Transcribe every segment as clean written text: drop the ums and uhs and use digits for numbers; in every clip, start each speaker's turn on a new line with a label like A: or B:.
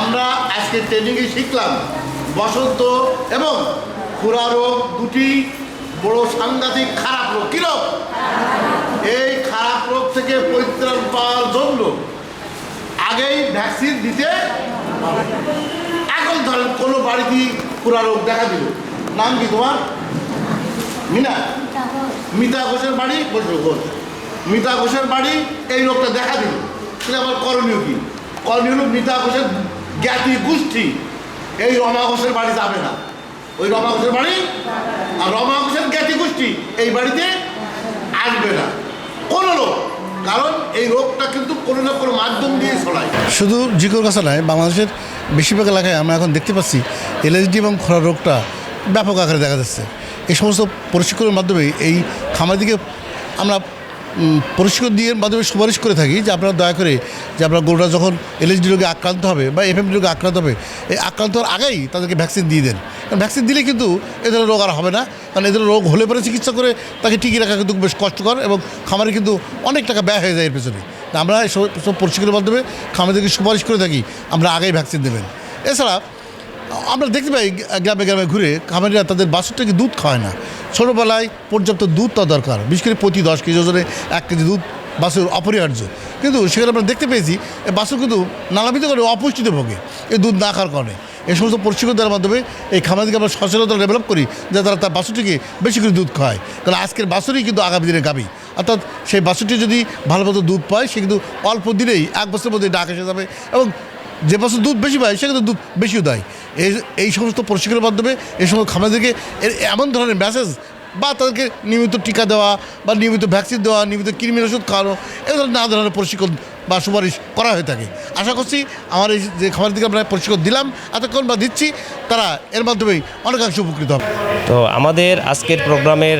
A: আমরা আজকে ট্রেনিংয়ে শিখলাম বসন্ত এবং খুরা রোগ দুটি বড় সাংঘাতিক খারাপ রোগ। কী রোগ? এই খারাপ রোগ থেকে পরিত্রাণ পাওয়ার জন্য আগেই ভ্যাকসিন দিতে। এখন ধরেন কোনো বাড়িতেই খুরা রোগ দেখা দিল, নাম কি তোমার? মিনা? মিতা ঘোষের বাড়ি ঘোষ। মিতা ঘোষের বাড়ি এই রোগটা দেখা দিল, তাহলে আমার করণীয় কি? করণীয় হল মিতা ঘোষের জ্ঞাতি গোষ্ঠী এই রমা ঘোষের বাড়ি যাবে না। ওই রমা ঘোষের বাড়ি আর রমা ঘোষের জ্ঞাতি গোষ্ঠী এই বাড়িতে আসবে না কোনো লোক, কারণ এই রোগটা কিন্তু কোনো না কোনো মাধ্যম দিয়ে ছড়ায়।
B: শুধু জিকোর কাছে নয়, বাংলাদেশের বেশিরভাগ এলাকায় আমরা এখন দেখতে পাচ্ছি এলএসডি এবং খরা রোগটা ব্যাপক আকারে দেখা যাচ্ছে। এই সমস্ত প্রশিক্ষণের মাধ্যমে এই খামারিদিকে আমরা প্রশিক্ষণ দিয়ে মাধ্যমে সুপারিশ করে থাকি যে আপনারা দয়া করে যে আপনার গরুরা যখন এলএসডি রোগে আক্রান্ত হবে বা এফএমডি রোগে আক্রান্ত হবে, এই আক্রান্ত হওয়ার আগেই তাদেরকে ভ্যাকসিন দিয়ে দেন। কারণ ভ্যাকসিন দিলে কিন্তু এদের রোগ আর হবে না, কারণ এদের রোগ হলে পরে চিকিৎসা করে তাকে টিকিয়ে রাখা কিন্তু বেশ কষ্টকর এবং খামারে কিন্তু অনেক টাকা ব্যয় হয়ে যায় এর পেছনে। আমরা সব প্রশিক্ষণের মাধ্যমে খামারিদেরকে সুপারিশ করে থাকি আমরা আগেই ভ্যাকসিন দেবেন। এছাড়া আমরা দেখতে পাই গ্রামে গ্রামে ঘুরে খামারিরা তাদের বাছুরটাকে দুধ খাওয়ায় না। ছোটোবেলায় পর্যাপ্ত দুধ তা দরকার, বিশেষ করে প্রতি 10 কেজি ওজনে 1 কেজি দুধ বাছুর অপরিহার্য, কিন্তু সেখানে আমরা দেখতে পেয়েছি এই বাছুর কিন্তু নানাবিধ করে অপুষ্টিতে ভোগে এই দুধ না খাওয়ার কারণে। এই সমস্ত প্রশিক্ষণ দেওয়ার মাধ্যমে এই খামারিদেরকে আমরা সচেতনতা ডেভেলপ করি যে তারা তার বাছুরটিকে বেশি করে দুধ খাওয়ায়, কারণ আজকের বাছুরই কিন্তু আগামী দিনে গাভী। অর্থাৎ সেই বাছুরটি যদি ভালো মতো দুধ পায় সে কিন্তু অল্প দিনেই 1 বছরের মধ্যে ডাক এসে যাবে, এবং যে বাছুর দুধ বেশি পায় সে কিন্তু দুধ বেশিও দেয়। এই সমস্ত প্রশিক্ষণের মাধ্যমে এই সমস্ত খামারিদেরকে এমন ধরনের মেসেজ বা তাদেরকে নিয়মিত টিকা দেওয়া বা নিয়মিত ভ্যাকসিন দেওয়া, নিয়মিত কৃমির ওষুধ খাওয়ানো, এই ধরনের নানা ধরনের প্রশিক্ষণ বা সুপারিশ করা হয়ে থাকে। আশা করছি আমার এই যে খামারিদেরকে আমরা প্রশিক্ষণ দিলাম এতক্ষণ বা দিচ্ছি, তারা এর মাধ্যমেই অনেকাংশ উপকৃত হবে।
C: তো আমাদের আজকের প্রোগ্রামের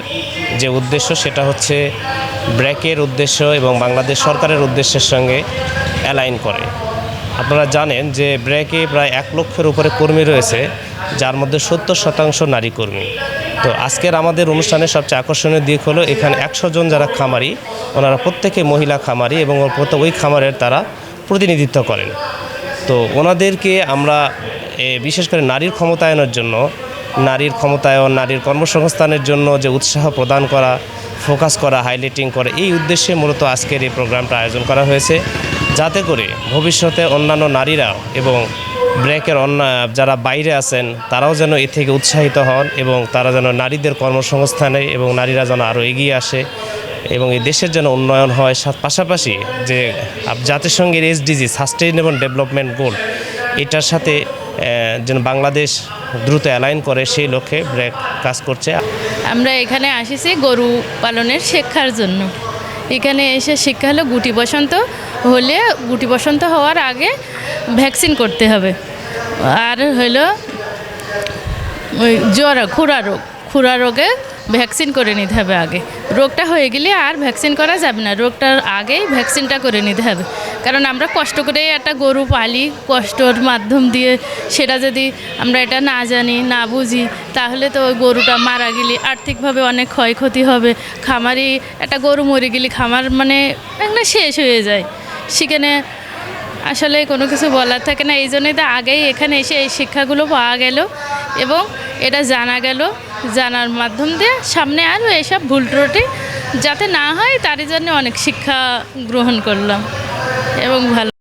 C: যে উদ্দেশ্য সেটা হচ্ছে ব্র্যাকের উদ্দেশ্য এবং বাংলাদেশ সরকারের উদ্দেশ্যের সঙ্গে অ্যালাইন করে। আপনারা জানেন যে ব্র্যাকে প্রায় 1 লক্ষের উপরে কর্মী রয়েছে, যার মধ্যে 70% নারী কর্মী। তো আজকের আমাদের অনুষ্ঠানের সবচেয়ে আকর্ষণীয় দিক হলো এখানে 100 জন যারা খামারি, ওনারা প্রত্যেকে মহিলা খামারি এবং ওই খামারের তারা প্রতিনিধিত্ব করেন। তো ওনাদেরকে আমরা বিশেষ করে নারীর ক্ষমতায়নের জন্য, নারীর ক্ষমতায়ন, নারীর কর্মসংস্থানের জন্য যে উৎসাহ প্রদান করা, ফোকাস করা, হাইলাইটিং করে, এই উদ্দেশ্যে মূলত আজকের এই প্রোগ্রামটা আয়োজন করা হয়েছে, যাতে করে ভবিষ্যতে অন্যান্য নারীরাও এবং ব্র্যাকের যারা বাইরে আছেন তারাও যেন এ থেকে উৎসাহিত হন এবং তারা যেন নারীদের কর্মসংস্থানে এবং নারীরা যেন আরও এগিয়ে আসে এবং এই দেশের যেন উন্নয়ন হয়। পাশাপাশি যে জাতিসংঘের SDG সাস্টেইনেবল ডেভেলপমেন্ট গোল, এটার সাথে যেন বাংলাদেশ দ্রুত অ্যালাইন করে, সেই লক্ষ্যে ব্র্যাক কাজ করছে।
D: আমরা এখানে আসিছি গরু পালনের শিক্ষার জন্য। এখানে এসে শিক্ষা হলো গুটি বসন্ত হওয়ার আগে ভ্যাকসিন করতে হবে, আর হলো ওই খুরা রোগে ভ্যাকসিন করে নিতে হবে আগে। রোগটা হয়ে গেলে আর ভ্যাকসিন করা যাবে না, রোগটার আগেই ভ্যাকসিনটা করে নিতে হবে। কারণ আমরা কষ্ট করে একটা গরু পালি, কষ্টর মাধ্যম দিয়ে, সেটা যদি আমরা এটা না জানি না বুঝি তাহলে তো ওই গরুটা মারা গেলে আর্থিকভাবে অনেক ক্ষয়ক্ষতি হবে। খামারি একটা গরু মরে গেলে খামার মানে একটা শেষ হয়ে যায়, সেখানে আসলে কোনো কিছু বলার থাকে না। এই জন্যই তো আগেই এখানে এসে এই শিক্ষাগুলো পাওয়া গেল এবং এটা জানা গেল, জানার মাধ্যম দিয়ে সামনে আরও এসব ভুল ত্রুটি যাতে না হয় তারই জন্য অনেক শিক্ষা গ্রহণ করলাম এবং ভালো।